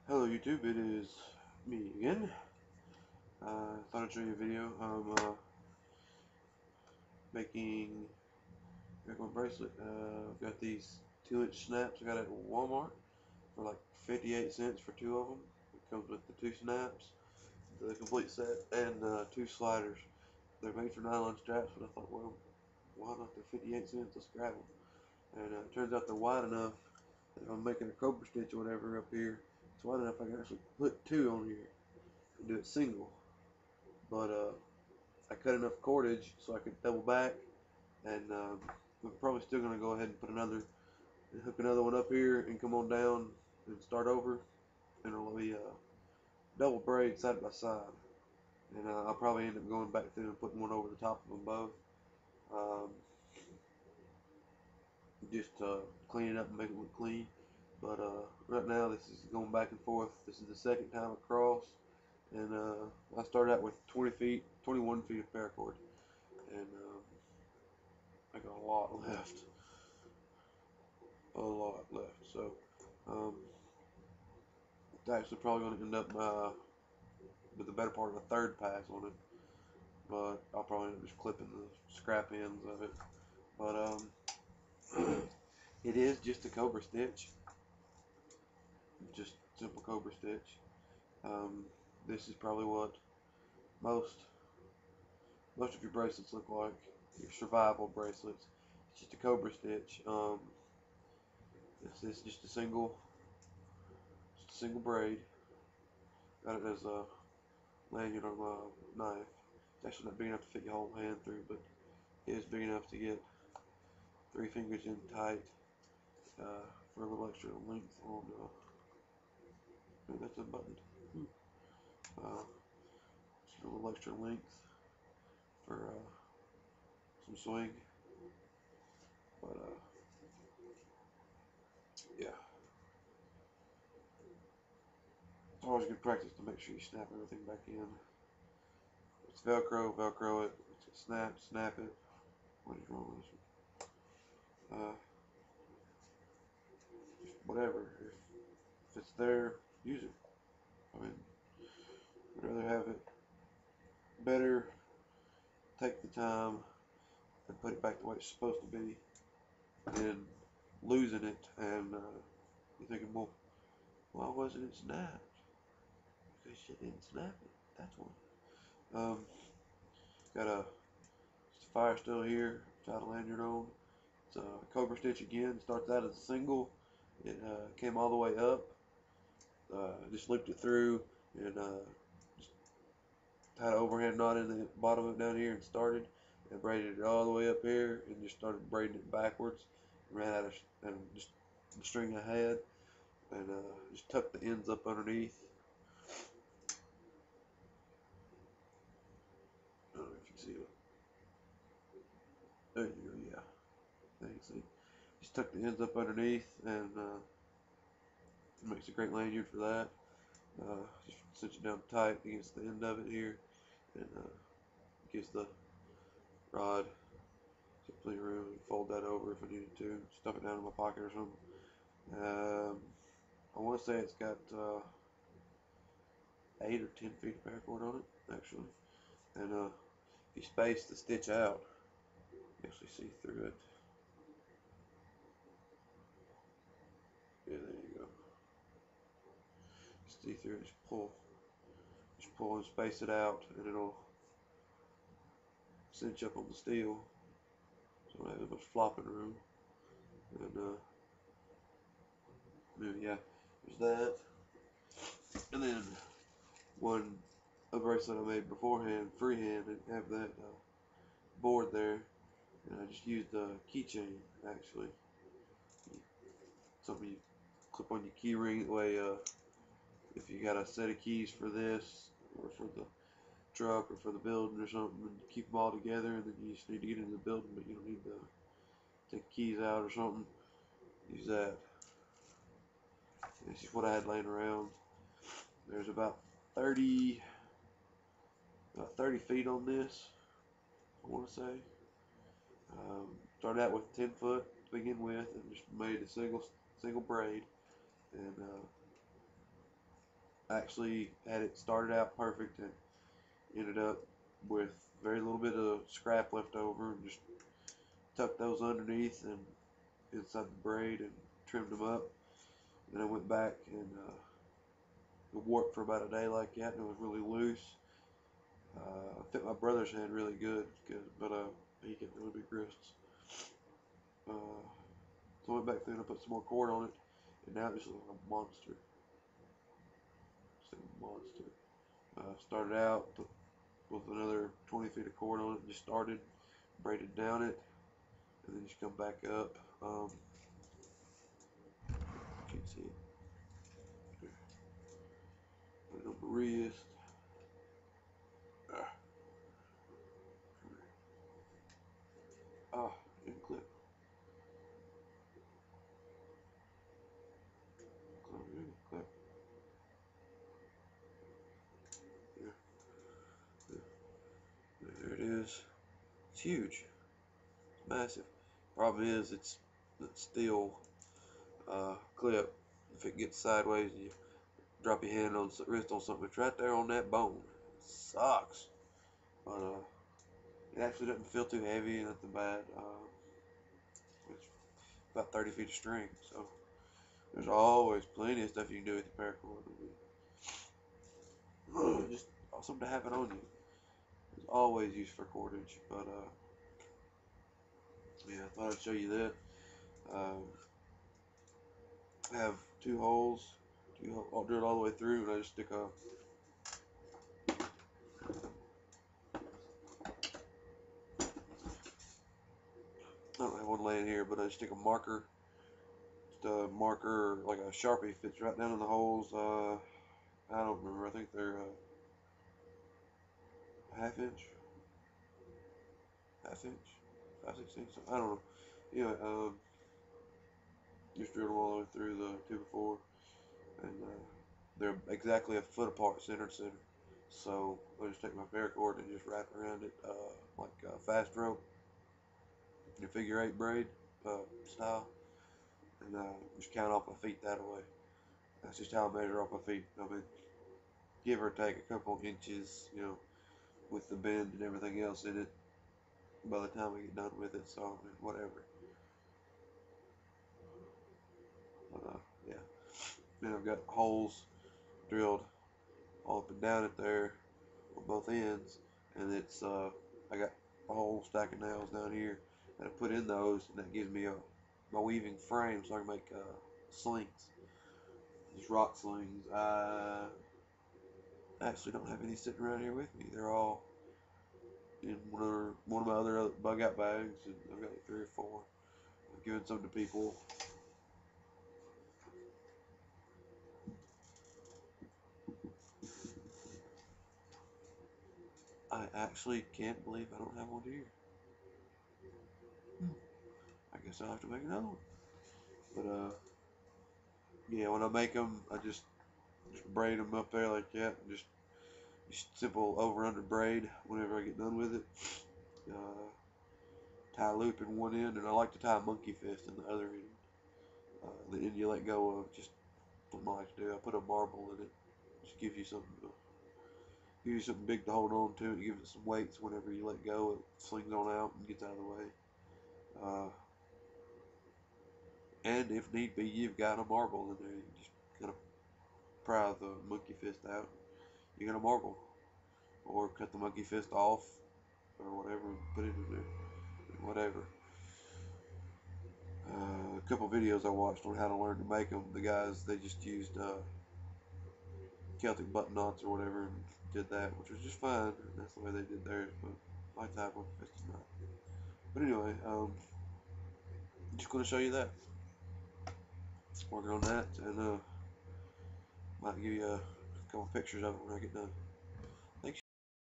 Hello YouTube, it is me again. Thought I'd show you a video. I'm making my bracelet. I've got these 2-inch snaps I got at Walmart for like 58 cents for two of them. It comes with the two snaps, the complete set, and two sliders. They're made for nylon straps, but I thought, well, why not? They're 58 cents, let's grab them. And it turns out they're wide enough that if I'm making a cobra stitch or whatever up here, it's wide enough I can actually put two on here and do it single. But I cut enough cordage so I could double back, and we're probably still going to go ahead and put hook another one up here and come on down and start over, and it'll be double braid side by side, and I'll probably end up going back through and putting one over the top of them both, um, just to clean it up and make it look clean. But right now this is going back and forth. This is the second time across, and I started out with 21 feet of paracord, and I got a lot left. So, um, it's actually probably going to end up with the better part of a third pass on it. But I'll probably end up just clipping the scrap ends of it. But it is just a cobra stitch, just simple cobra stitch. This is probably what most most of your bracelets look like. Your survival bracelets. It's just a cobra stitch. This is just a single braid. Got it as a lanyard on my knife. It's actually not big enough to fit your whole hand through, but it is big enough to get 3 fingers in tight for a little extra length on. Maybe that's unbuttoned. Just a little extra length for some swing. But yeah, it's always good practice to make sure you snap everything back in. It's Velcro it. It's snap it. What is wrong with this one? Just whatever. If it's there, use it. I mean, I'd rather have it better, take the time, and put it back the way it's supposed to be, than losing it and you're thinking, well, why wasn't it snapped? Because you didn't snap it. That's why. Um, got a fire still here, tied a lanyard on. It's a cobra stitch again. Starts out as a single. It came all the way up. Just looped it through and just tied an overhand knot in the bottom of it down here and started and braided it all the way up here and just started braiding it backwards. Ran out of and just the string I had and just tucked the ends up underneath. I don't know if you can see it. There you go. Yeah. Thanks. Just tuck the ends up underneath and it makes a great lanyard for that. Just cinch it down tight against the end of it here and gives the rod plenty of room and fold that over if I needed to. Stuff it down in my pocket or something. I want to say it's got 8 or 10 feet of paracord on it, actually. And if you space the stitch out, you actually see through it. Yeah, there you go. See through it, just pull and space it out, and it'll cinch up on the steel. So I don't have much flopping room. And yeah, there's that. And then a bracelet I made beforehand, freehand, and have that board there, and I just used a keychain actually. Something you clip on your key ring. That way, if you got a set of keys for this or for the truck or for the building or something, and keep them all together, and then you just need to get into the building, but you don't need to take keys out or something. Use that. This is what I had laying around. There's about 30 feet on this, I want to say. Started out with 10 foot to begin with and just made a single braid, and actually had it started out perfect and ended up with very little bit of scrap left over, and just tucked those underneath and inside the braid and trimmed them up. And I went back and it warped for about a day like that, and it was really loose. Fit my brother's hand really good, but he got really big wrists. Uh, so I went back through and I put some more cord on it, and now it just looks like a monster. Just a monster. Started out with another 20 feet of cord on it, and just started, braided down it, and then just come back up. Can't see it. Put it on my wrist. Ah, didn't clip. Clip. There it is. It's huge. It's massive. Problem is, it's steel clip. If it gets sideways, you drop your hand on wrist on something. It's right there on that bone. It sucks. But it actually doesn't feel too heavy, nothing bad. It's about 30 feet of string, so there's always plenty of stuff you can do with the paracord. Just awesome to have it on you. It's always used for cordage, but yeah, I thought I'd show you that. I have two holes. I'll drill it all the way through, and I just stick a I don't have one laying here, but I just stick a marker. Just a marker, like a Sharpie, fits right down in the holes. I don't remember. I think they're a half inch, 5/16. I don't know. Anyway, just drilled them all the way through the 2x4, and they're exactly a foot apart, center to center. So I just take my paracord and just wrap around it like a fast rope, your figure 8 braid style, and just count off my feet that way. That's just how I measure off my feet. I mean, give or take a couple inches, with the bend and everything else in it by the time I get done with it. So, I mean, whatever. But, yeah. Then I've got holes drilled all up and down it there on both ends, and it's I got a whole stack of nails down here that I put in those, and that gives me my weaving frame so I can make slings, these rock slings. I actually don't have any sitting around here with me. They're all in one of my other bug out bags, and I've got like 3 or 4. I've given some to people. I actually can't believe I don't have one here. I guess I'll have to make another one. But yeah, when I make them, I just braid them up there like that, and just simple over under braid whenever I get done with it. Tie a loop in one end, and I like to tie a monkey fist in the other end. The end you let go of, just something I like to do. I put a marble in it. Just gives you something big to hold on to. It gives it some weights whenever you let go. It slings on out and gets out of the way. And if need be, you've got a marble in there. You just kind of pry the monkey fist out. You got a marble, or cut the monkey fist off, or whatever, and put it in there. Whatever. A couple videos I watched on how to learn to make them. The guys, they just used Celtic button knots or whatever and did that, which was just fine. That's the way they did theirs, but my type of fist is not. But anyway, I'm just going to show you that. Working on that, and might give you a couple pictures of it when I get done.